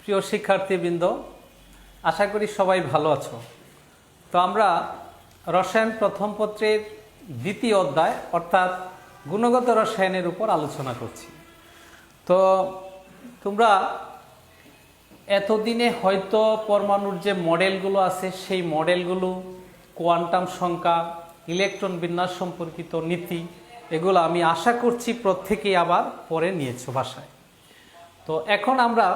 প্রিয় শিক্ষার্থীবৃন্দ, আশা করি সবাই ভালো আছো। তো আমরা রসায়ন প্রথম পত্রের দ্বিতীয় অধ্যায় অর্থাৎ গুণগত রসায়নের উপর আলোচনা করছি। তো তোমরা এতদিনে হয়তো পরমাণুর যে মডেলগুলো আছে সেই মডেলগুলো, কোয়ান্টাম সংখ্যা, ইলেকট্রন বিন্যাস সম্পর্কিত নীতি, এগুলো আমি আশা করছি প্রত্যেকেই আবার পড়ে নিয়েছো বাসায়। তো এখন আমরা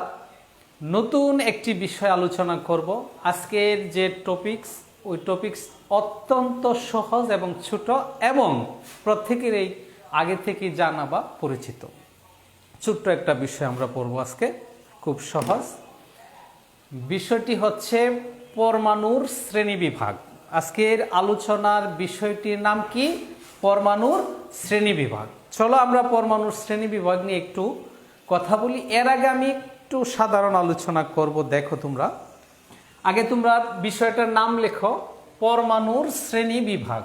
নতুন একটি বিষয় আলোচনা করব। আজকের যে টপিকস, ওই টপিকস অত্যন্ত সহজ এবং ছোট এবং প্রত্যেকেরই আগে থেকে জানা বা পরিচিত। ছোট্ট একটা বিষয় আমরা পড়ব আজকে, খুব সহজ। বিষয়টি হচ্ছে পরমাণুর শ্রেণীবিভাগ। আজকের আলোচনার বিষয়টির নাম কি? পরমাণুর শ্রেণীবিভাগ। চলো আমরা পরমাণুর শ্রেণীবিভাগ নিয়ে একটু কথা বলি। এর আগে আমি একটু সাধারণ আলোচনা করব। দেখো, তোমরা আগে তোমরা বিষয়টার নাম লেখো, পরমাণুর শ্রেণীবিভাগ।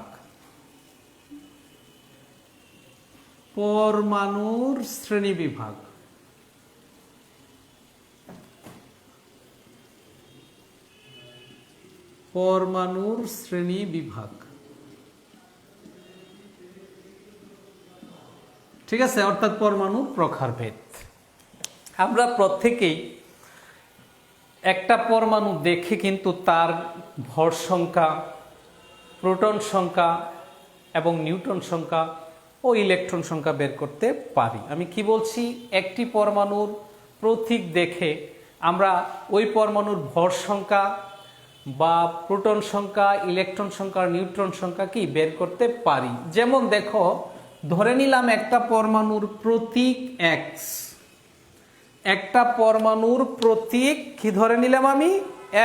পরমাণুর শ্রেণীবিভাগ। পরমাণুর শ্রেণীবিভাগ, ঠিক আছে, অর্থাৎ পরমাণুর প্রকারভেদ। আমরা প্রত্যেকেই একটা পরমাণু দেখে কিন্তু তার ভর সংখ্যা, প্রোটন সংখ্যা এবং নিউট্রন সংখ্যা ও ইলেকট্রন সংখ্যা বের করতে পারি। আমি কি বলছি? একটি পরমাণুর প্রতীক দেখে আমরা ওই পরমাণুর ভর সংখ্যা বা প্রোটন সংখ্যা, ইলেকট্রন সংখ্যা, নিউট্রন সংখ্যা কি বের করতে পারি। যেমন দেখো, ধরে নিলাম একটা পরমাণুর প্রতীক এক্স। একটা পরমাণুর প্রতীক কি ধরে নিলাম আমি?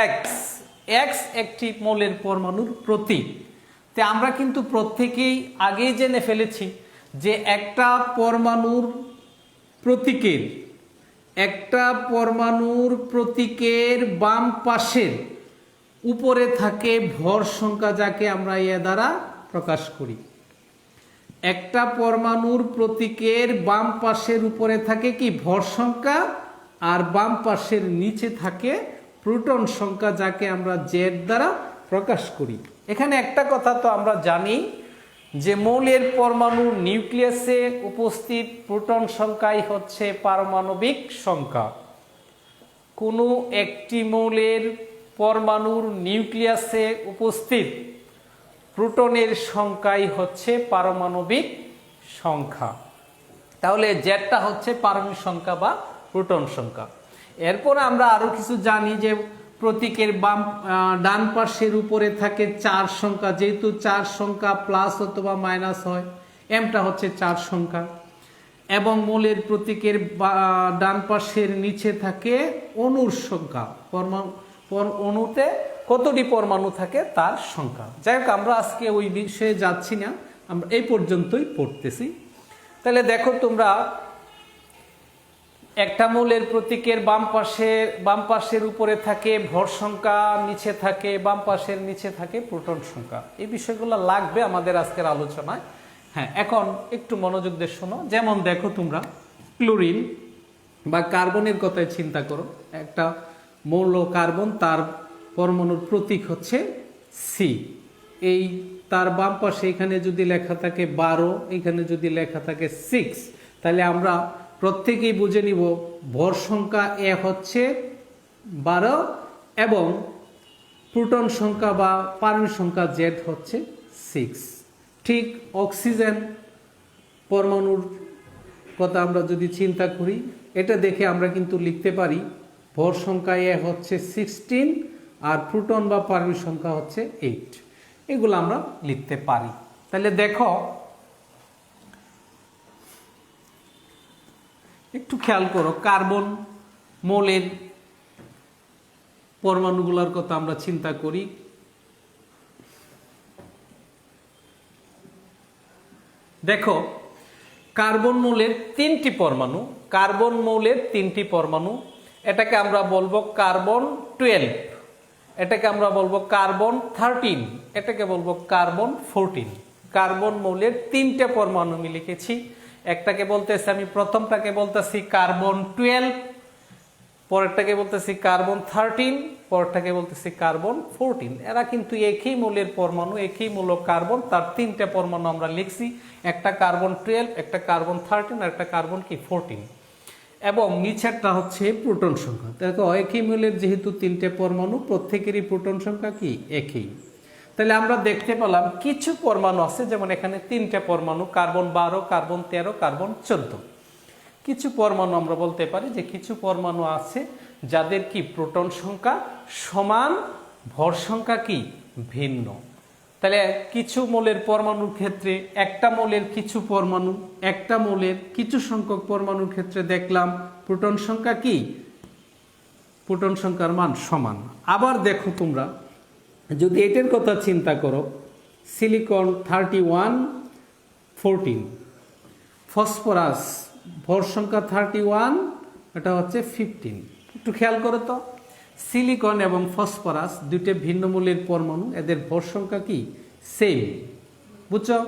এক্স। এক্স একটি মৌলের পরমাণুর প্রতীক। তো আমরা কিন্তু প্রত্যেকেই আগেই জেনে ফেলেছি যে একটা পরমাণুর প্রতীকের বাম পাশের উপরে থাকে ভর সংখ্যা, যাকে আমরা এ দ্বারা প্রকাশ করি। একটা পরমাণুর প্রতীকের বাম পাশের উপরে থাকে কি? ভর সংখ্যা। আর বাম পাশের নিচে থাকে প্রোটন সংখ্যা, যাকে আমরা জেড দ্বারা প্রকাশ করি। এখানে একটা কথা তো আমরা জানি যে মৌলের পরমাণুর নিউক্লিয়াসে উপস্থিত প্রোটন সংখ্যাই হচ্ছে পারমাণবিক সংখ্যা। কোনো একটি মৌলের পরমাণুর নিউক্লিয়াসে উপস্থিত প্রোটনের সংখ্যাই হচ্ছে পারমাণবিক সংখ্যা। তাহলে জেডটা হচ্ছে পারমাণবিক সংখ্যা বা প্রোটন সংখ্যা। এরপর আমরা আরো কিছু জানি যে প্রতীকের ডান পাশের উপরে থাকে চার সংখ্যা। যেহেতু চার সংখ্যা প্লাস অথবা মাইনাস হয়, এমটা হচ্ছে চার সংখ্যা। এবং মৌলের প্রতীকের ডান পাশের নিচে থাকে অণুর সংখ্যা। অণুতে কতটি পরমাণু থাকে তার সংখ্যা। যাই হোক, আমরা আজকে ওই বিষয়ে যাচ্ছি না, আমরা এই পর্যন্তই পড়তেছি। তাহলে দেখো, তোমরা একটা মৌলের প্রতীকের বাম পাশের উপরে থাকে ভর সংখ্যা, নিচে থাকে বাম পাশের নিচে থাকে প্রোটন সংখ্যা। এই বিষয়গুলো লাগবে আমাদের আজকের আলোচনায়। হ্যাঁ, এখন একটু মনোযোগ দিয়ে শোনো। যেমন দেখো, তোমরা ক্লোরিন বা কার্বনের কথাই চিন্তা করো। একটা মৌল কার্বন, তার পরমাণুর প্রতীক হচ্ছে সি। এই তার বাম পাশে এখানে যদি লেখা থাকে 12, এখানে যদি লেখা থাকে 6, তাহলে আমরা প্রত্যেকেই বুঝে নিব ভর সংখ্যা এ হচ্ছে 12 এবং প্রোটন সংখ্যা বা পারমাণবিক সংখ্যা জেড হচ্ছে 6। ঠিক অক্সিজেন পরমাণুর কথা আমরা যদি চিন্তা করি, এটা দেখে আমরা কিন্তু লিখতে পারি ভর সংখ্যা এ হচ্ছে 16 আর প্রোটন বা পারমাণবিক সংখ্যা হচ্ছে 8। এগুলো আমরা লিখতে পারি। তাহলে দেখো, একটু খেয়াল করো, কার্বন মৌলের পরমাণুগুলোর কথা আমরা চিন্তা করি। দেখো, কার্বন মৌলের তিনটি পরমাণু। এটাকে আমরা বলবো কার্বন 12, এটাকে আমরা বলবো কার্বন 13, এটাকে বলবো কার্বন 14। কার্বন মৌলের তিনটে পরমাণু আমি লিখেছি। একটাকে বলতেছি, আমি প্রথমটাকে বলতেছি কার্বন 12, পরেরটাকে বলতেছি কার্বন 13, পরেরটাকে বলতেছি কার্বন 14। এরা কিন্তু একই মৌলের পরমাণু, একই মৌল কার্বন, তার 3টে পরমাণু আমরা লিখছি, একটা কার্বন 12, একটা কার্বন 13 আর একটা কার্বন কি 14। এবং নিচেরটা হচ্ছে প্রোটন সংখ্যা। দেখো একই মৌলের যেহেতু 3টে পরমাণু, প্রত্যেকেরই প্রোটন সংখ্যা কি একই। তাহলে আমরা দেখতে পেলাম কিছু পরমাণু আছে, যেমন এখানে 3টে পরমাণু, কার্বন 12, কার্বন 13, কার্বন 14। কিছু পরমাণু আমরা বলতে পারি যে কিছু পরমাণু আছে যাদের কি প্রোটন সংখ্যা সমান, ভর সংখ্যা কি ভিন্ন। তাহলে কিছু মৌলের পরমাণুর ক্ষেত্রে একটা মৌলের কিছু পরমাণু, একটা মৌলের কিছু সংখ্যক পরমাণুর ক্ষেত্রে দেখলাম প্রোটন সংখ্যা কি, প্রোটন সংখ্যার মান সমান। আবার দেখো তোমরা যদি এটার কথা চিন্তা করো, সিলিকন 31, 14, ফসফরাস ভর সংখ্যা 31, এটা হচ্ছে 15। একটু খেয়াল করো তো, সিলিকন এবং ফসফরাস দুইটা ভিন্ন মূলের পরমাণু, এদের ভর সংখ্যা কি সেম, বুঝছো?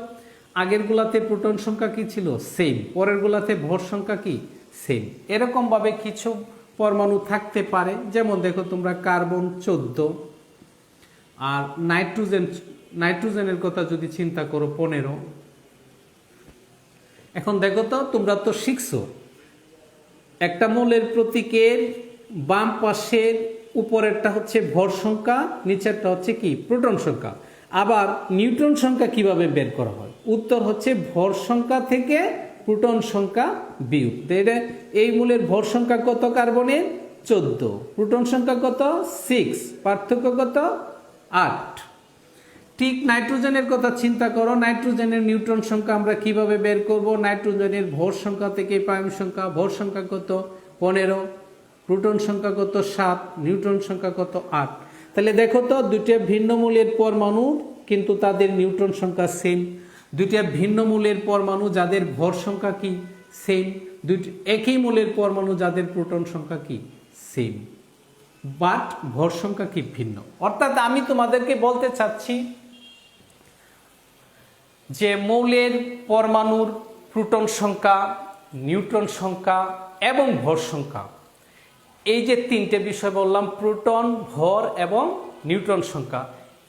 আগের গুলাতে প্রোটন সংখ্যা কি ছিল সেম, পরের গুলাতে ভর সংখ্যা কি সেম। এরকম ভাবে কিছু পরমাণু থাকতে পারে, যেমন দেখো তোমরা কার্বন 14 আর নাইট্রোজেনের কথা যদি চিন্তা করো 15। এখন দেখো তো, তোমরা তো শিখছো একটা মৌলের প্রতীকের বাম পাশের উপরেরটা হচ্ছে ভর সংখ্যা, নিচেরটা হচ্ছে কি প্রোটন সংখ্যা। আবার নিউট্রন সংখ্যা কিভাবে বের করা হয়? উত্তর হচ্ছে ভর সংখ্যা থেকে প্রোটন সংখ্যা বিয়োগ। এই মৌলের ভর সংখ্যা কত কার্বনের? 14, প্রোটন সংখ্যা কত 6, পার্থক্য কত 8। ঠিক নাইট্রোজেনের কথা চিন্তা করো, নাইট্রোজেনের নিউট্রন সংখ্যা আমরা কিভাবে বের করব? নাইট্রোজেনের ভর সংখ্যা থেকে পারমাণবিক সংখ্যা, ভর সংখ্যা কত 15, প্রোটন সংখ্যা কত 7, নিউট্রন সংখ্যা কত 8। তাহলে দেখো তো, দুইটা ভিন্ন মৌলের পরমাণু কিন্তু তাদের নিউট্রন সংখ্যা সেম, দুইটা ভিন্ন মৌলের পরমাণু যাদের ভর সংখ্যা কি সেম, দুইটা একই মৌলের পরমাণু যাদের প্রোটন সংখ্যা কি সেম, বাট ভর সংখ্যা কি ভিন্ন। অর্থাৎ আমি তোমাদেরকে বলতে চাচ্ছি যে মৌলের পরমাণুর প্রোটন সংখ্যা, নিউট্রন সংখ্যা এবং ভর সংখ্যা, এই যে তিনটে বিষয় বললাম, প্রোটন, ভর এবং নিউট্রন সংখ্যা,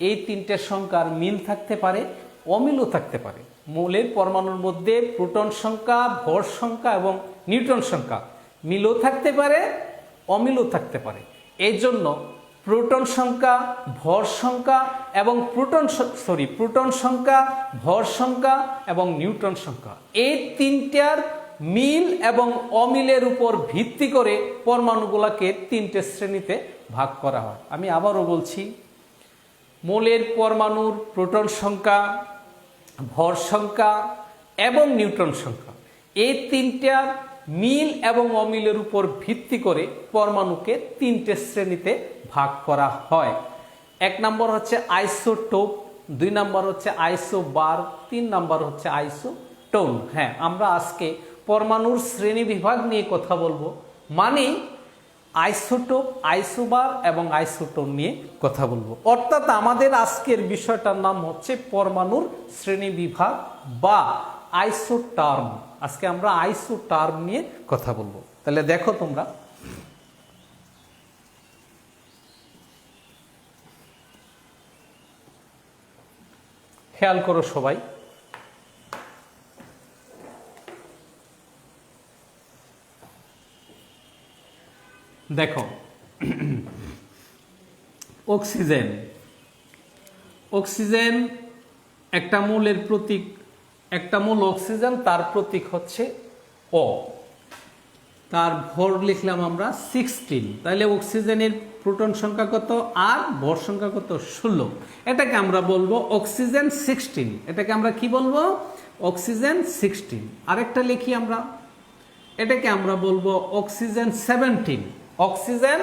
এই তিনটে সংখ্যার মিল থাকতে পারে, অমিলও থাকতে পারে। মৌলের পরমাণুর মধ্যে প্রোটন সংখ্যা, ভর সংখ্যা এবং নিউট্রন সংখ্যা মিলও থাকতে পারে, অমিলও থাকতে পারে। এই জন্য প্রোটন সংখ্যা, ভর সংখ্যা এবং প্রোটন সংখ্যা, ভর সংখ্যা এবং নিউট্রন সংখ্যা, এই তিনটার মিল এবং অমিলের উপর ভিত্তি করে পরমাণুগুলোকে তিনটে শ্রেণীতে ভাগ করা হয়। আমি আবারও বলছি, মৌলের পরমাণুর প্রোটন সংখ্যা, ভর সংখ্যা এবং নিউট্রন সংখ্যা, এই তিনটার মিল এবং অমিলের উপর ভিত্তি করে পরমাণুকে তিনটে শ্রেণীতে ভাগ করা হয়। 1 নম্বর হচ্ছে আইসোটোপ, 2 নম্বর হচ্ছে আইসোবার, 3 নম্বর হচ্ছে আইসোটোন। হ্যাঁ, আমরা আজকে পরমাণুর শ্রেণী বিভাগ নিয়ে কথা বলবো, মানে আইসোটোপ, আইসোবার এবং আইসোটোন নিয়ে কথা বলবো। অর্থাৎ আমাদের আজকের বিষয়টার নাম হচ্ছে পরমাণুর শ্রেণী বিভাগ বা আইসোটার্ম। আজকে আমরা আইসোটার্ম নিয়ে কথা বলবো। তাহলে দেখো তোমরা, খেয়াল করো সবাই, দেখো অক্সিজেন, অক্সিজেন একটা মৌলের প্রতীক, একটা মৌল অক্সিজেন, তার প্রতীক হচ্ছে O, তার ভর লিখলাম আমরা 16। তাহলে অক্সিজেনের প্রোটন সংখ্যা কত আর ভর সংখ্যা কত 16। এটাকে আমরা বলবো অক্সিজেন 16। এটাকে আমরা কি বলবো? অক্সিজেন 16। আরেকটা লিখি আমরা, এটাকে আমরা বলবো অক্সিজেন 17, অক্সিজেন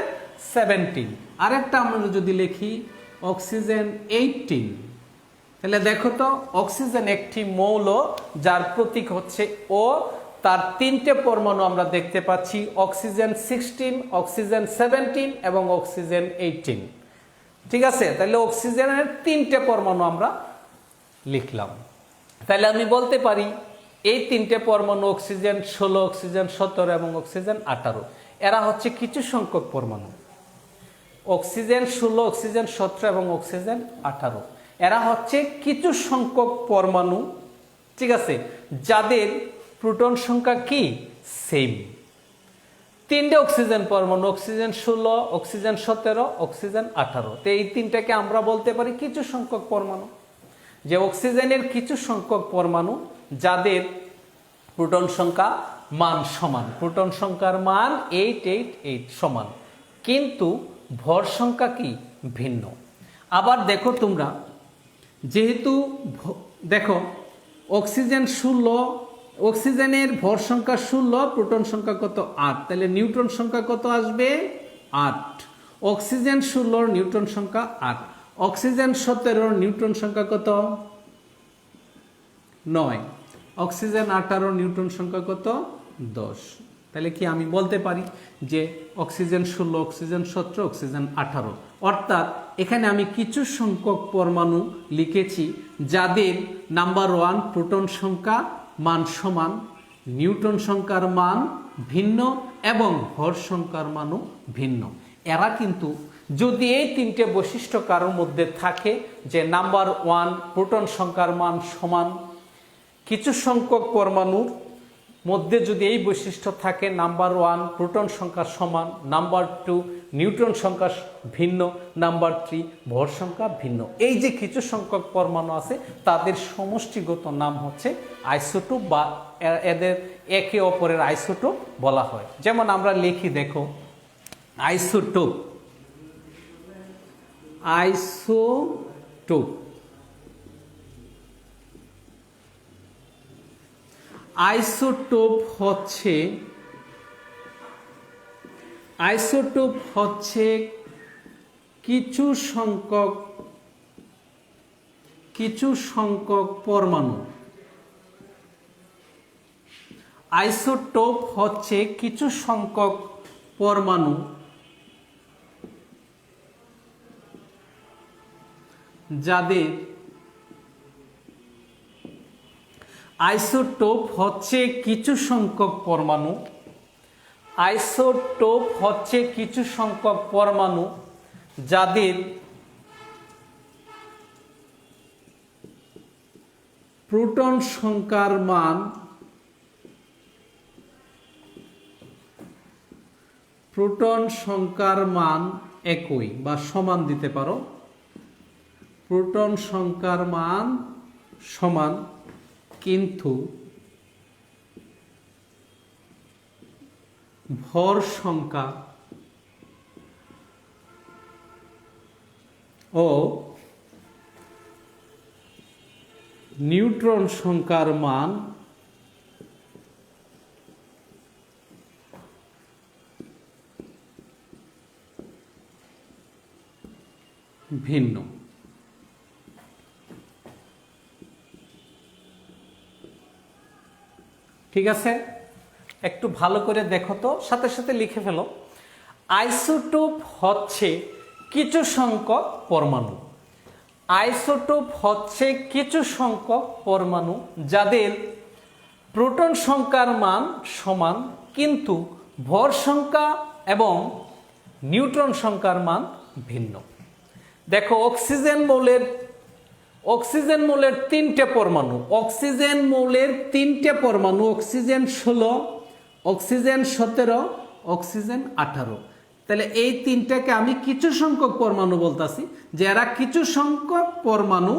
17। আরেকটা আমরা যদি লিখি অক্সিজেন 18। তাহলে দেখো তো, অক্সিজেন একটি মৌল যার প্রতীক হচ্ছে O, তার তিনটে পরমাণু আমরা দেখতে পাচ্ছি, অক্সিজেন 16, অক্সিজেন 17 এবং অক্সিজেন 18। ঠিক আছে, তাহলে অক্সিজেনের তিনটে পরমাণু আমরা লিখলাম। তাহলে আমি বলতে পারি এই তিনটে পরমাণু অক্সিজেন 16, অক্সিজেন 17 এবং অক্সিজেন 18, এরা হচ্ছে কিছু সংখ্যক পরমাণু, অক্সিজেন 16, অক্সিজেন 17 এবং অক্সিজেন 18। এরা হচ্ছে কিছু সংখ্যক পরমাণু, ঠিক আছে, যাদের প্রোটন সংখ্যা কি সেম। তিনটে অক্সিজেন পরমাণু, অক্সিজেন 16, অক্সিজেন 17, অক্সিজেন 18। তো এই তিনটাকে আমরা বলতে পারি কিছু সংখ্যক পরমাণু, যে অক্সিজেনের কিছু সংখ্যক পরমাণু যাদের প্রোটন সংখ্যা মান সমান, প্রোটন সংখ্যার মান 888 সমান, কিন্তু ভর সংখ্যা কি ভিন্ন। আবার দেখো তোমরা, যেহেতু দেখো অক্সিজেন 16, অক্সিজেনের ভর সংখ্যা 16, প্রোটন সংখ্যা কত 8, তাহলে নিউট্রন সংখ্যা কত আসবে 8। অক্সিজেন 16 নিউট্রন সংখ্যা 8, অক্সিজেন 17 নিউট্রন সংখ্যা কত 9, অক্সিজেন 18 নিউট্রন সংখ্যা কত 10। তাহলে কি আমি বলতে পারি যে অক্সিজেন 16, অক্সিজেন 17, অক্সিজেন 18, অর্থাৎ এখানে আমি কিছু সংখ্যক পরমাণু লিখেছি যাদের নাম্বার 1 প্রোটন সংখ্যা মান সমান, নিউট্রন সংখ্যার মান ভিন্ন এবং ভর সংখ্যার মানও ভিন্ন। এরা কিন্তু যদি এই তিনটে বৈশিষ্ট্য কারোর মধ্যে থাকে, যে নাম্বার 1 প্রোটন সংখ্যার মান সমান, কিছু সংখ্যক পরমাণুর মধ্যে যদি এই বৈশিষ্ট্য থাকে, নাম্বার 1 প্রোটন সংখ্যা সমান, নাম্বার 2 নিউট্রন সংখ্যা ভিন্ন, নাম্বার 3 ভর সংখ্যা ভিন্ন, এই যে কিছু সংখ্যক পরমাণু আছে তাদের সমষ্টিগত নাম হচ্ছে আইসোটোপ, বা এদের একে অপরের আইসোটোপ বলা হয়। যেমন আমরা লিখি, দেখো আইসোটোপ, আইসোটোপ, আইসোটোপ হচ্ছে কিছু সংখ্যক পরমাণু। আইসোটোপ হচ্ছে কিছু সংখ্যক পরমাণু যাদের, আইসোটোপ হচ্ছে কিছু সংখ্যক পরমাণু, আইসোটোপ হচ্ছে কিছু সংখ্যক পরমাণু যাদের প্রোটন সংখ্যার মান, প্রোটন সংখ্যার মান একই বা সমান দিতে পারো, প্রোটন সংখ্যার মান সমান, কিন্তু ভর সংখ্যা ও নিউট্রন সংখ্যার মান ভিন্ন। ঠিক আছে, একটু ভালো করে দেখো তো, সাথে সাথে লিখে ফেলো। আইসোটোপ হচ্ছে কিছু সংখ্যক পরমাণু, আইসোটোপ হচ্ছে কিছু সংখ্যক পরমাণু যাদের প্রোটন সংখ্যার মান সমান, কিন্তু ভর সংখ্যা এবং নিউট্রন সংখ্যার মান ভিন্ন। দেখো অক্সিজেন মৌলের তিনটে পরমাণু, অক্সিজেন মৌলের তিনটে পরমাণু, অক্সিজেন 16, অক্সিজেন 17, অক্সিজেন 18। তাহলে এই তিনটাকে আমি কিছু সংখ্যক পরমাণু বলতেছি, যে এরা কিছু সংখ্যক পরমাণু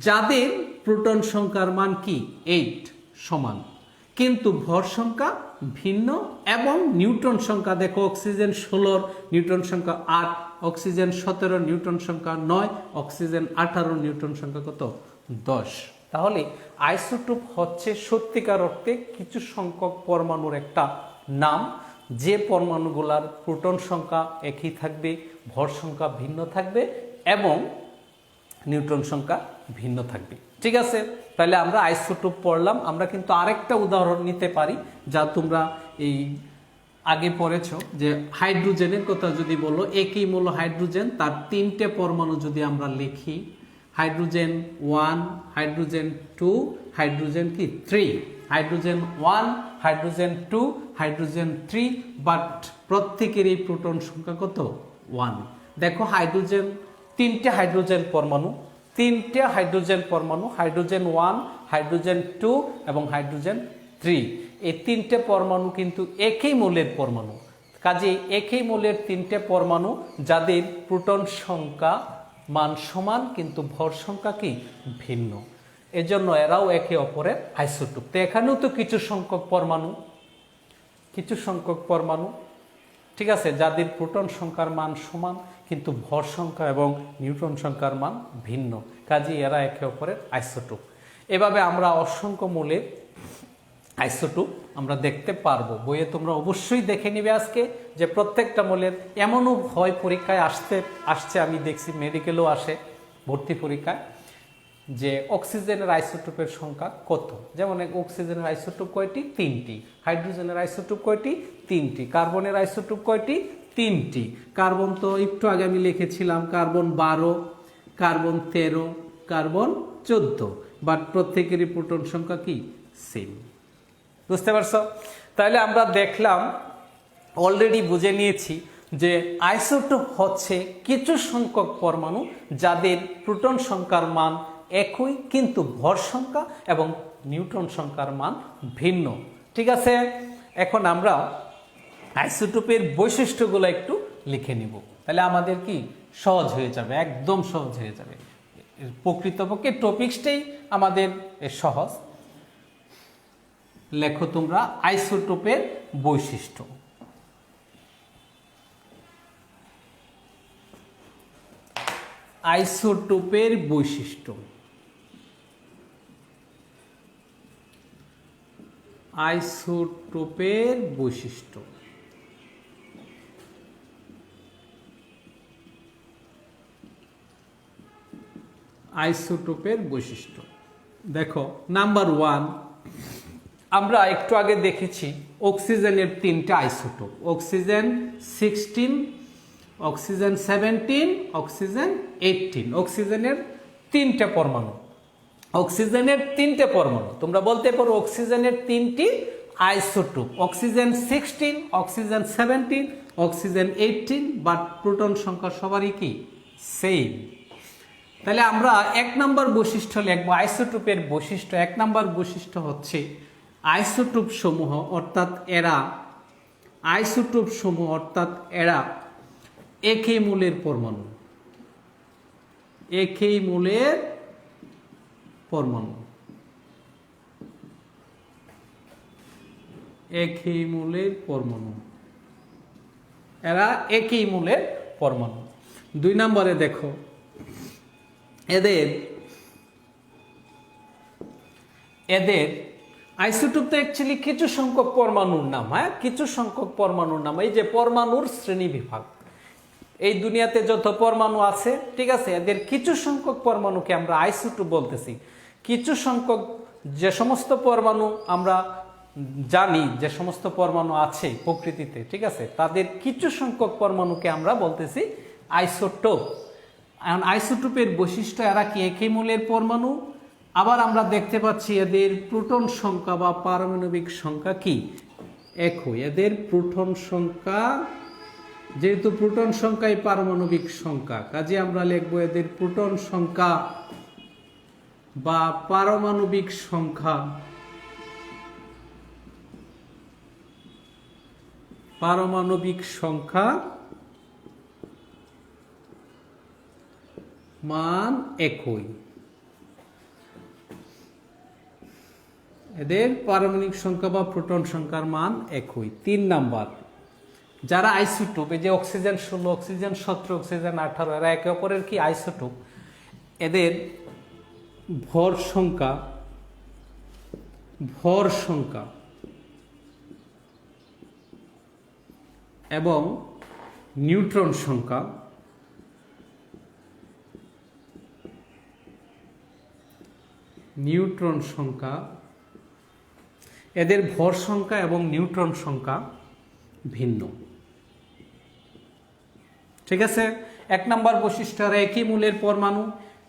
যাদের প্রোটন সংখ্যার মান কি 8 সমান, কিন্তু ভর সংখ্যা ভিন্ন এবং নিউট্রন সংখ্যা, দেখো অক্সিজেন 16 নিউট্রন সংখ্যা 8, অক্সিজেন 17 নিউট্রন সংখ্যা 9, অক্সিজেন 18 নিউট্রন সংখ্যা কত 10। তাহলে আইসোটোপ হচ্ছে সত্যিকার অর্থে কিছু সংখ্যক পরমাণুর একটা নাম, যে পরমাণুগুলার প্রোটন সংখ্যা একই থাকবে, ভর সংখ্যা ভিন্ন থাকবে এবং নিউট্রন সংখ্যা ভিন্ন থাকবে। ঠিক আছে, তাহলে আমরা আইসোটোপ পড়লাম। আমরা কিন্তু আরেকটা উদাহরণ নিতে পারি, যা তোমরা এই আগে পড়েছো, যে হাইড্রোজেনের কথা যদি বলো, একই মূল হাইড্রোজেন, তার তিনটে পরমাণু যদি আমরা লিখি, হাইড্রোজেন 1, হাইড্রোজেন 2, হাইড্রোজেন কি 3, হাইড্রোজেন 1, হাইড্রোজেন 2, হাইড্রোজেন 3, বাট প্রত্যেকেরই প্রোটন সংখ্যা কত? 1। দেখো হাইড্রোজেন, তিনটে হাইড্রোজেন পরমাণু, হাইড্রোজেন 1, হাইড্রোজেন 2 এবং হাইড্রোজেন 3, এই তিনটে পরমাণু কিন্তু একই মৌলের পরমাণু। কাজেই একই মৌলের তিনটে পরমাণু যাদের প্রোটন সংখ্যা মান সমান কিন্তু ভর সংখ্যা কি ভিন্ন, এজন্য এরাও একে অপরের আইসোটোপ। তো এখানেও তো কিছু সংখ্যক পরমাণু, ঠিক আছে, যাদের প্রোটন সংখ্যার মান সমান কিন্তু ভর সংখ্যা এবং নিউট্রন সংখ্যার মান ভিন্ন, কাজেই এরা একে অপরের আইসোটোপ। এভাবে আমরা অসংখ্য মৌলের আইসোটোপ আমরা দেখতে পারবো। বইয়ে তোমরা অবশ্যই দেখে নিবে আজকে যে প্রত্যেকটা মৌলের, এমনও হয় পরীক্ষায় আসছে, আমি দেখছি মেডিকেলও আসে ভর্তি পরীক্ষায়, যে অক্সিজেনের আইসোটোপের সংখ্যা কত। যেমন অক্সিজেনের আইসোটোপ কয়টি? 3টি। হাইড্রোজেনের আইসোটোপ কয়টি? 3টি। কার্বনের আইসোটোপ কয়টি? 3টি। কার্বন তো একটু আগে আমি লিখেছিলাম, কার্বন 12, কার্বন 13, কার্বন 14, বাট প্রত্যেকেরই প্রোটন সংখ্যা কি সেম। বুঝতে পারছো? তাহলে আমরা দেখলাম, অলরেডি বুঝে নিয়েছি যে আইসোটোপ হচ্ছে কিছু সংখ্যক পরমাণু যাদের প্রোটন সংখ্যার মান একই কিন্তু ভর সংখ্যা এবং নিউট্রন সংখ্যার মান ভিন্ন। ঠিক আছে, এখন আমরা আইসোটোপের বৈশিষ্ট্যগুলো একটু লিখে নিব, তাহলে আমাদের কি সহজ হয়ে যাবে, একদম সহজ হয়ে যাবে। প্রকৃতপক্ষে টপিকসটাই আমাদের সহজ। লেখো তোমরা আইসোটোপের বৈশিষ্ট্য। আইসোটোপের বৈশিষ্ট্য, আইসোটোপের বৈশিষ্ট্য। আইসোটোপের বৈশিষ্ট্য দেখো, নাম্বার 1, আমরা একটু আগে দেখেছি অক্সিজেনের 3টে আইসোটোপ, অক্সিজেন 16, অক্সিজেন 17, অক্সিজেন 18। অক্সিজেনের 3টে পরমাণু, অক্সিজেনের 3টে পরমাণু। তোমরা বলতে পারো অক্সিজেনের 3টি isotope, oxygen 16, oxygen 17, oxygen 18, but proton সংখ্যা সবারই কি সেম। তাহলে আমরা 1 নম্বর বৈশিষ্ট্য লিখবো আইসোটোপের বৈশিষ্ট্য। 1 নম্বর বৈশিষ্ট্য হচ্ছে আইসোটোপ সমূহ অর্থাৎ এরা, আইসোটোপ সমূহ অর্থাৎ এরা একই মৌলের পরমাণু, একই মৌলের পরমাণু, একই মৌলের পরমাণু, এরা একই মৌলের পরমাণু। 2 নম্বরে দেখো, এদের আইসোটোপ তো অ্যাকচুয়ালি কিছু সংখ্যক পরমাণুর নাম, হ্যাঁ, কিছু সংখ্যক পরমাণুর নাম। এই যে পরমাণুর শ্রেণী বিভাগ, এই দুনিয়াতে যত পরমাণু আছে, ঠিক আছে, এদের কিছু সংখ্যক পরমাণুকে আমরা আইসোটোপ বলতেছি। কিছু সংখ্যক যে সমস্ত পরমাণু আমরা জানি, যে সমস্ত পরমাণু আছে প্রকৃতিতে, ঠিক আছে, তাদের কিছু সংখ্যক পরমাণুকে আমরা বলতেছি আইসোটোপ। এখন আইসোটোপের বৈশিষ্ট্য, এরা কি একই মৌলের পরমাণু, আবার আমরা দেখতে পাচ্ছি এদের প্রোটন সংখ্যা বা পারমাণবিক সংখ্যা কি একই। এদের প্রোটন সংখ্যা, যেহেতু প্রোটন সংখ্যাই পারমাণবিক সংখ্যা, কাজে আমরা লিখবো এদের প্রোটন সংখ্যা বা পারমাণবিক সংখ্যা, পারমাণবিক সংখ্যা মান একই। এদের পারমাণবিক সংখ্যা বা প্রোটন সংখ্যার মান একই। 3 নাম্বার, যারা আইসোটোপ, এই যে অক্সিজেন 16, অক্সিজেন 17, অক্সিজেন 18, এরা একে অপরের কি আইসোটোপ। এদের ভর সংখ্যা, ভর সংখ্যা এবং নিউট্রন সংখ্যা, নিউট্রন সংখ্যা, এদের ভর সংখ্যা এবং নিউট্রন সংখ্যা ভিন্ন। ঠিক আছে, 1 নম্বর বৈশিষ্ট্য, একই মৌলের পরমাণু,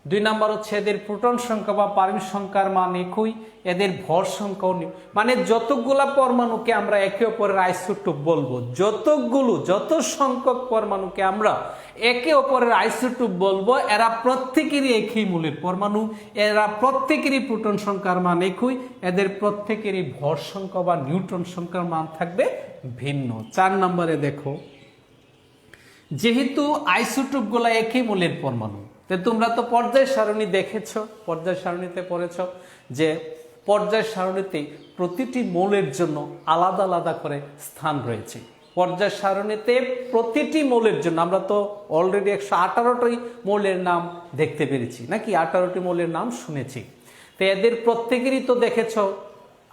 2 নাম্বার হচ্ছে এদের প্রোটন সংখ্যা বা পারমাণবিক সংখ্যার মান একই, এদের ভর সংখ্যাও মানে যতগুলা পরমাণুকে আমরা একে অপরের আইসোটোপ বলবো, যত সংখ্যক পরমাণুকে আমরা একে অপরের আইসোটোপ বলবো, এরা প্রত্যেকেরই একই মূলের পরমাণু, এরা প্রত্যেকেরই প্রোটন সংখ্যার মান একই, এদের প্রত্যেকেরই ভর সংখ্যা বা নিউট্রন সংখ্যার মান থাকবে ভিন্ন। 4 নম্বরে দেখো, যেহেতু আইসোটোপগুলা একই মূলের পরমাণু, তোমরা তো পর্যায় সারণী দেখেছ, পর্যায় সারণীতে পড়েছ যে পর্যায় সারণীতে প্রতিটি মৌলের জন্য আলাদা আলাদা করে স্থান রয়েছে। পর্যায় সারণীতে প্রতিটি মৌলের জন্য আমরা তো অলরেডি 118টি মৌলের নাম দেখতে পেরেছি নাকি, 18টি মৌলের নাম শুনেছি। তো এদের প্রত্যেকেরই তো দেখেছ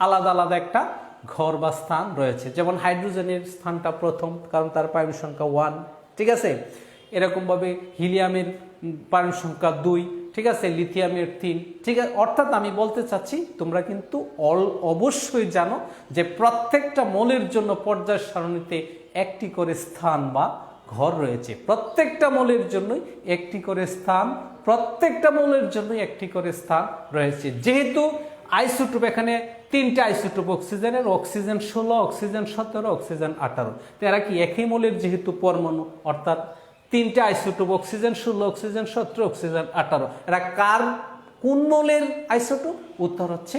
আলাদা আলাদা একটা ঘর বা স্থান রয়েছে। যেমন হাইড্রোজেনের স্থানটা প্রথম, কারণ তার পারমাণবিক সংখ্যা 1, ঠিক আছে। এরকমভাবে হিলিয়ামের পারমাণবিক সংখ্যা 2, ঠিক আছে, লিথিয়ামের 3, ঠিক আছে। অর্থাৎ আমি বলতে চাচ্ছি তোমরা কিন্তু অবশ্যই জানো যে প্রত্যেকটা মৌলের জন্য পর্যায় সারণীতে একটি করে স্থান বা ঘর রয়েছে, প্রত্যেকটা মৌলের জন্যই একটি করে স্থান, প্রত্যেকটা মৌলের জন্যই একটি করে স্থান রয়েছে। যেহেতু আইসোটোপ এখানে 3টে আইসোটোপ অক্সিজেনের, অক্সিজেন 16, অক্সিজেন 17, অক্সিজেন 18, তো এরা কি একই মৌলের যেহেতু পরমাণু, অর্থাৎ 3টে আইসোটোপ অক্সিজেন 16, অক্সিজেন 17, অক্সিজেন 18, এরা কোন মৌলের আইসোটোপ? উত্তর হচ্ছে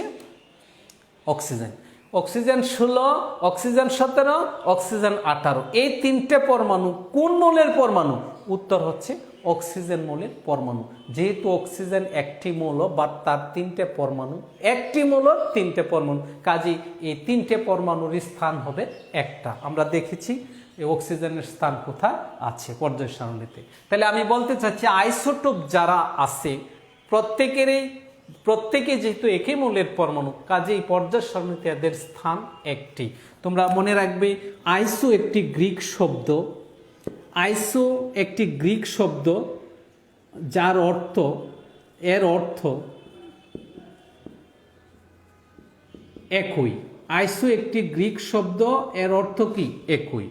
অক্সিজেন। অক্সিজেন 16, অক্সিজেন 17, অক্সিজেন 18, এই 3টে পরমাণু কোন মৌলের পরমাণু? উত্তর হচ্ছে অক্সিজেন মৌলের পরমাণু। যেহেতু অক্সিজেন একটি মৌল বা তার 3টে পরমাণু, একটি মৌল 3টে পরমাণু, কাজেই এই 3টে পরমাণুর স্থান হবে একটা। আমরা দেখেছি এই অক্সিজেনের স্থান কোথায় আছে পর্যায় সারণীতে। তাহলে আমি বলতে চাচ্ছি আইসোটোপ যারা আছে প্রত্যেকে যেহেতু একই মৌলের পরমাণু, কাজেই পর্যায় সারণীতে এদের স্থান একটি। তোমরা মনে রাখবে আইসো একটি গ্রিক শব্দ, আইসো একটি গ্রিক শব্দ যার অর্থ, এর অর্থ একই। আইসো একটি গ্রিক শব্দ, এর অর্থ কি? একই।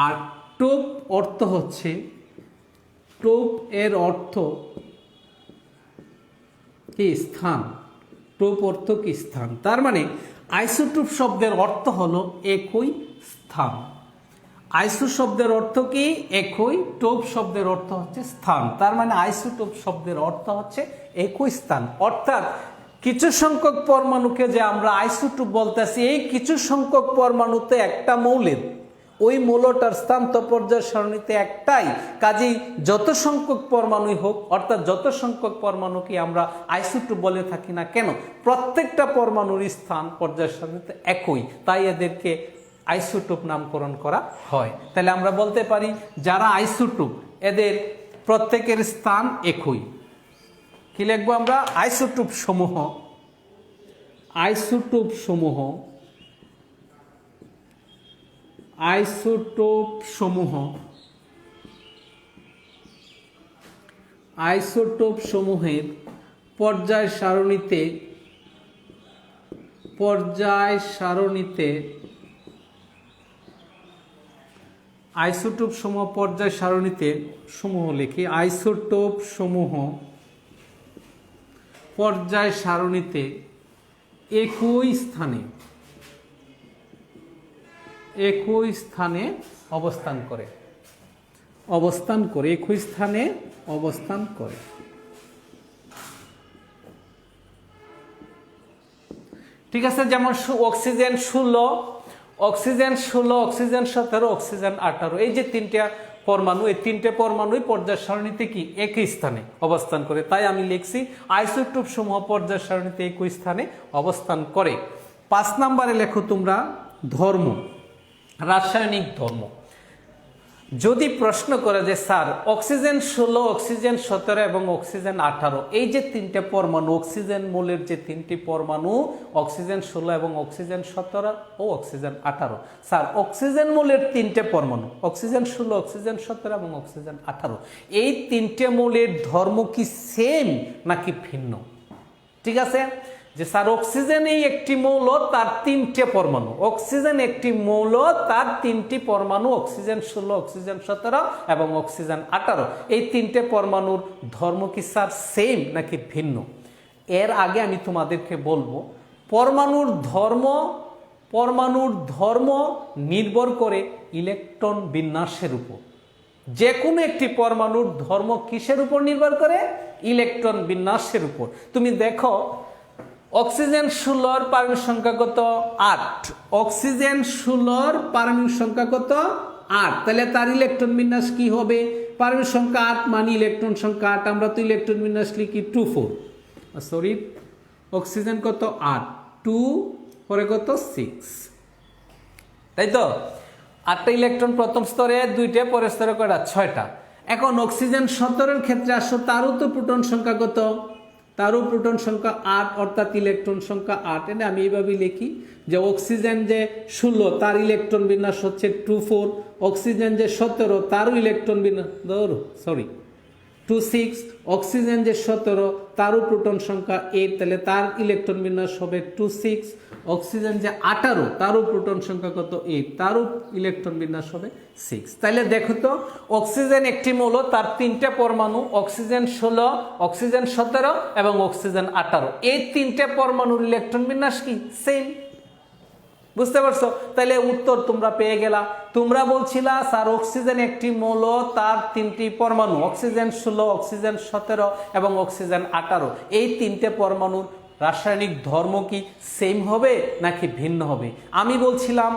আর টোপ অর্থ হচ্ছে, টোপ এর অর্থ কি? স্থান। টোপ অর্থ কি? স্থান। তার মানে আইসোটোপ শব্দের অর্থ হলো একই স্থান। আইসো শব্দের অর্থ কি? একই। টোপ শব্দের অর্থ হচ্ছে স্থান। তার মানে আইসোটোপ শব্দের অর্থ হচ্ছে একই স্থান। অর্থাৎ কিছু সংখ্যক পরমাণুকে যে আমরা আইসোটোপ বলতেছি, এই কিছু সংখ্যক পরমাণুতে একটা মৌলের, ওই মৌলটার স্থান তো পর্যায় সারণীতে একটাই। কাজেই যত সংখ্যক পরমাণুই হোক, অর্থাৎ যত সংখ্যক পরমাণুকে আমরা আইসোটোপ বলে থাকি না কেন, প্রত্যেকটা পরমাণুর স্থান পর্যায় সারণীতে একই, তাই এদেরকে আইসোটোপ নামকরণ করা হয়। তাহলে আমরা বলতে পারি যারা আইসোটোপ এদের প্রত্যেকের স্থান একই। কি লিখবো আমরা? আইসোটোপ সমূহ, আইসোটোপ সমূহ, আইসোটোপ সমূহ, আইসোটোপ সমূহের পর্যায় সারণীতে, পর্যায় সারণীতে আইসোটোপ সমূহ পর্যায় সারণীতে সমূহ লিখি, আইসোটোপ সমূহ পর্যায় সারণীতে একই স্থানে, একই স্থানে অবস্থান করে, অবস্থান করে, একই স্থানে অবস্থান করে। ঠিক আছে। যেমন অক্সিজেন 16, অক্সিজেন 16, অক্সিজেন 17, অক্সিজেন 18, এই যে 3টে পরমাণু, এই 3টে পরমাণুই পর্যায় সারণীতে কি? একই স্থানে অবস্থান করে। তাই আমি লিখছি আইসোটোপ সমূহ পর্যায় সারণীতে একই স্থানে অবস্থান করে। 5 নম্বরে লেখো তোমরা ধর্ম, রাসায়নিক ধর্ম। যদি প্রশ্ন করে যে স্যার অক্সিজেন 16, অক্সিজেন 17 এবং অক্সিজেন 18, এই যে 3টে পরমাণু, অক্সিজেন মূলের যে 3টি পরমাণু, অক্সিজেন 16 এবং অক্সিজেন 17 ও অক্সিজেন 18, স্যার অক্সিজেন মূলের 3টে পরমাণু, অক্সিজেন 16, অক্সিজেন 17 এবং অক্সিজেন 18, এই 3টে মূলের ধর্ম কি সেম নাকি ভিন্ন? ঠিক আছে। যে স্যার অক্সিজেন এই একটি মৌল, তার তিনটে পরমাণু, অক্সিজেন একটি মৌল, তার তিনটি পরমাণু, অক্সিজেন 16, অক্সিজেন 17 এবং অক্সিজেন 18। এই তিনটে পরমাণুর ধর্ম কি স্যার সেম নাকি ভিন্ন? এর আগে আমি তোমাদেরকে বলবো পরমাণুর ধর্ম নির্ভর করে ইলেকট্রন বিন্যাসের উপর। যে কোনো একটি পরমাণুর ধর্ম কিসের উপর নির্ভর করে? ইলেকট্রন বিন্যাসের উপর। তুমি দেখো অক্সিজেন 16 পারমাণবিক সংখ্যা কত? 8। অক্সিজেন 16 পারমাণবিক সংখ্যা কত? 8। তাহলে তার ইলেকট্রন বিন্যাস কি হবে? পারমাণবিক সংখ্যা 8 মানে ইলেকট্রন সংখ্যা 8। আমরা তো ইলেকট্রন বিন্যাস লিখি 2 4। সরি, অক্সিজেন কত? 8, 2 পরে কত? 6, তাই তো? 8টা ইলেকট্রন প্রথম স্তরে, 2টে পরের স্তরে, কয়টা? 6টা। এখন অক্সিজেন 17 ক্ষেত্রে আসো, তারও তো প্রোটন সংখ্যা কত? তারও প্রোটন সংখ্যা 8, অর্থাৎ ইলেকট্রন সংখ্যা 8। এনে আমি এইভাবে লিখি যে অক্সিজেন যে 16 তার ইলেকট্রন বিন্যাস হচ্ছে 2 4। অক্সিজেন যে 17 তারও ইলেকট্রন বিন্যাস 2 6। অক্সিজেন যে 17 তারও প্রোটন সংখ্যা 8, তাহলে তার ইলেকট্রন বিন্যাস হবে 2 6। অক্সিজেন যে 18 তারও প্রোটন সংখ্যা কত? 8, তারও ইলেকট্রন বিন্যাস হবে 6। তাহলে দেখো তো অক্সিজেন একটি মৌল, তার তিনটে পরমাণু, অক্সিজেন 16, অক্সিজেন 17 এবং অক্সিজেন 18। এই তিনটে পরমাণুর ইলেকট্রন বিন্যাস কি? সেম। বুঝতে পারছো? তাহলে উত্তর তোমরা পেয়ে গেলা। তোমরা বলছিলা স্যার অক্সিজেন একটি মৌল, তার তিনটি পরমাণু, অক্সিজেন 16, অক্সিজেন 17 এবং অক্সিজেন 18। এই তিনটে পরমাণুর রাসায়নিক ধর্ম কি সেম হবে নাকি ভিন্ন হবে? আমি বলছিলাম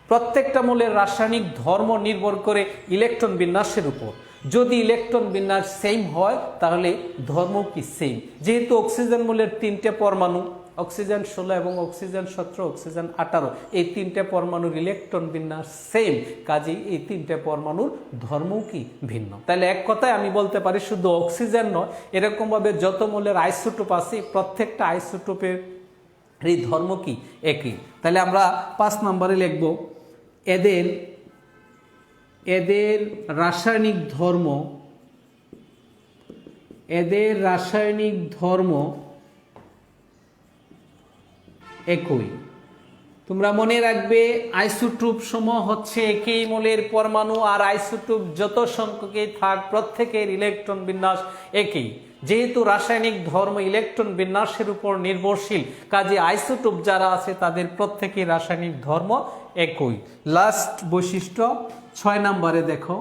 প্রত্যেকটা মৌলের রাসায়নিক ধর্ম নির্ভর করে ইলেকট্রন বিন্যাসের উপর। যদি ইলেকট্রন বিন্যাস সেম হয় তাহলে ধর্ম কি সেম। যেহেতু অক্সিজেন মৌলের তিনটে পরমাণু, অক্সিজেন 16 এবং অক্সিজেন 17, অক্সিজেন 18, এই তিনটে পরমাণুর ইলেকট্রন বিন্যাস সেম, কাজেই এই তিনটে পরমাণুর ধর্ম কি ভিন্ন। তাহলে এক কথায় আমি বলতে পারি শুধু অক্সিজেন নয়, এরকমভাবে যত মৌলের আইসোটোপ আছে প্রত্যেকটা আইসোটোপের এই ধর্ম কি একই। তাহলে আমরা 5 নম্বরে লিখব এদের রাসায়নিক ধর্ম একই। তোমরা মনে রাখবে আইসোটোপ সমূহ হচ্ছে একই মৌলের পরমাণু, আর আইসোটোপ যত সংখ্যকই থাক প্রত্যেকের ইলেকট্রন বিন্যাস একই। যেহেতু রাসায়নিক ধর্ম ইলেকট্রন বিন্যাসের উপর নির্ভরশীল, কাজে আইসোটোপ যারা আছে তাদের প্রত্যেকের রাসায়নিক ধর্ম একই। লাস্ট বৈশিষ্ট্য 6 নম্বরে দেখো।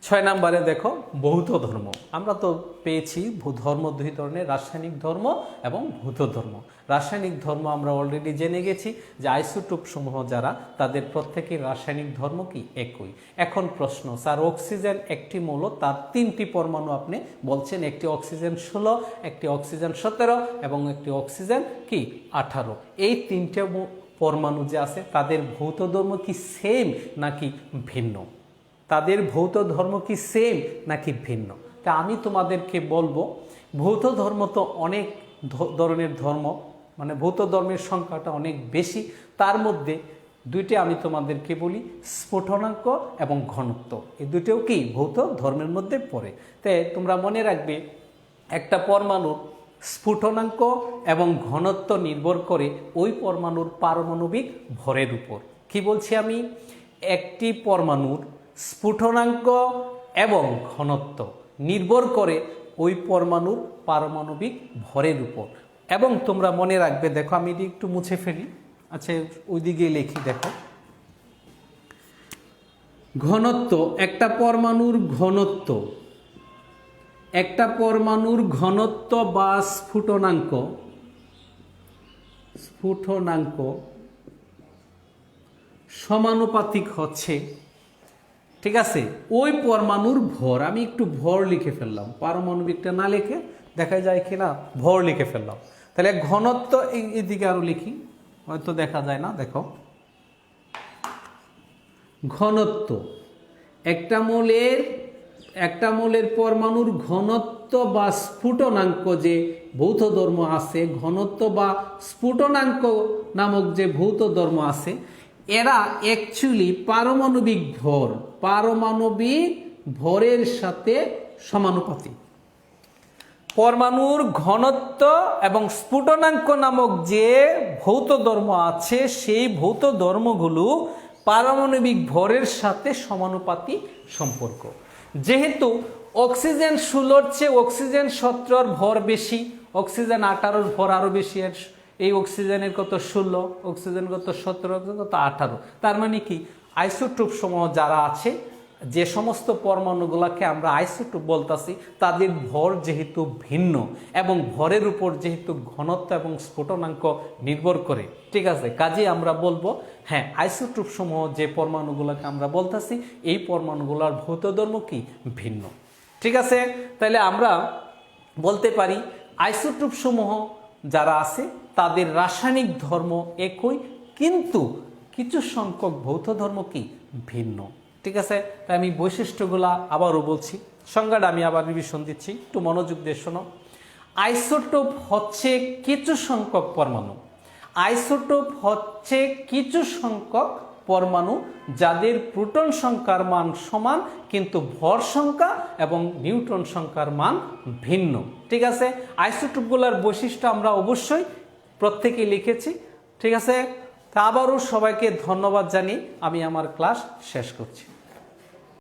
6 নম্বরে দেখো ভৌত ধর্ম। আমরা তো পেয়েছি ধর্ম 2 ধরনের, রাসায়নিক ধর্ম এবং ভৌত ধর্ম। রাসায়নিক ধর্ম আমরা অলরেডি জেনে গেছি যে আইসোটোপ সমূহ যারা, তাদের প্রত্যেকের রাসায়নিক ধর্ম কি একই। এখন প্রশ্ন, স্যার অক্সিজেন একটি মৌল, তার 3টি পরমাণু আপনি বলছেন, একটি অক্সিজেন 16, একটি অক্সিজেন 17 এবং একটি অক্সিজেন কি 18। এই 3টে পরমাণু যে আছে তাদের ভৌত ধর্ম কি সেম নাকি ভিন্ন? তাদের ভৌত ধর্ম কি সেম নাকি ভিন্ন? তা আমি তোমাদেরকে বলবো ভৌত ধর্ম তো অনেক ধরনের ধর্ম, মানে ভৌত ধর্মের সংখ্যাটা অনেক বেশি। তার মধ্যে 2টি আমি তোমাদেরকে বলি, স্ফুটনাঙ্ক এবং ঘনত্ব। এই দুটোও কি ভৌত ধর্মের মধ্যে পড়ে। তাই তোমরা মনে রাখবে একটা পরমাণুর স্ফুটনাঙ্ক এবং ঘনত্ব নির্ভর করে ওই পরমাণুর পারমাণবিক ভরের উপর। কি বলছি আমি? একটি পরমাণুর স্ফুটনাঙ্ক এবং ঘনত্ব নির্ভর করে ওই পরমাণুর পারমাণবিক ভরের উপর। এবং তোমরা মনে রাখবে, দেখো আমি এটি একটু মুছে ফেলি, আচ্ছা ওইদিকে লিখি, দেখো ঘনত্ব, একটা পরমাণুর ঘনত্ব বা স্ফুটনাঙ্ক সমানুপাতিক হচ্ছে, ঠিক আছে, ওই পরমাণুর ভর। আমি একটু ভর লিখে ফেললাম, পারমাণবিকটা না লিখে দেখা যায় কিনা ভর লিখে ফেললাম। তাহলে ঘনত্ব এইদিকে আরো লিখি, হয়তো দেখা যায় না, দেখো ঘনত্ব, একটা মৌলের পরমাণুর ঘনত্ব বা স্ফুটনাঙ্ক যে ভৌত ধর্ম আছে, ঘনত্ব বা স্ফুটনাঙ্ক নামক যে ভৌত ধর্ম আছে, এরা অ্যাকচুয়ালি পারমাণবিক ভরের সাথে সমানুপাতিক। পরমাণুর ঘনত্ব এবং স্ফুটনাঙ্ক নামক যে ভৌত ধর্ম আছে সেই ভৌত ধর্মগুলো পারমাণবিক ভরের সাথে সমানুপাতি সম্পর্ক। যেহেতু অক্সিজেন 16-র চেয়ে অক্সিজেন 17-র ভর বেশি, অক্সিজেন 18-র ভর আরও বেশি, এই অক্সিজেনের কত 16, অক্সিজেন কত 17, কত 18। তার মানে কি আইসোটোপ সমূহ যারা আছে, যে সমস্ত পরমাণুগুলোকে আমরা আইসোটোপ বলতাছি, তাদের ভর যেহেতু ভিন্ন এবং ভরের উপর যেহেতু ঘনত্ব এবং স্ফুটনাঙ্ক নির্ভর করে, ঠিক আছে, কাজেই আমরা বলবো হ্যাঁ আইসোটোপ সমূহ যে পরমাণুগুলোকে আমরা বলতাছি এই পরমাণুগুলোর ভৌত ধর্ম কি ভিন্ন। ঠিক আছে, তাহলে আমরা বলতে পারি আইসোটোপ সমূহ যারা আছে তাদের রাসায়নিক ধর্ম একই, কিন্তু কিছু সংখ্যক ভৌত ধর্ম কি ভিন্ন। ঠিক আছে, তাই আমি বৈশিষ্ট্যগুলা আবারও বলছি, সংজ্ঞাটা আমি আবার রিভিশন দিচ্ছি, একটু মনোযোগ দিয়ে শোনো। আইসোটোপ হচ্ছে কিছু সংখ্যক পরমাণু, আইসোটোপ হচ্ছে কিছু সংখ্যক পরমাণু যাদের প্রোটন সংখ্যার মান সমান কিন্তু ভর সংখ্যা এবং নিউট্রন সংখ্যার মান ভিন্ন। ঠিক আছে, আইসোটোপগুলোর বৈশিষ্ট্য আমরা অবশ্যই প্রত্যেকেই লিখেছি। ঠিক আছে, তা আবারও সবাইকে ধন্যবাদ জানিয়ে আমি আমার ক্লাস শেষ করছি।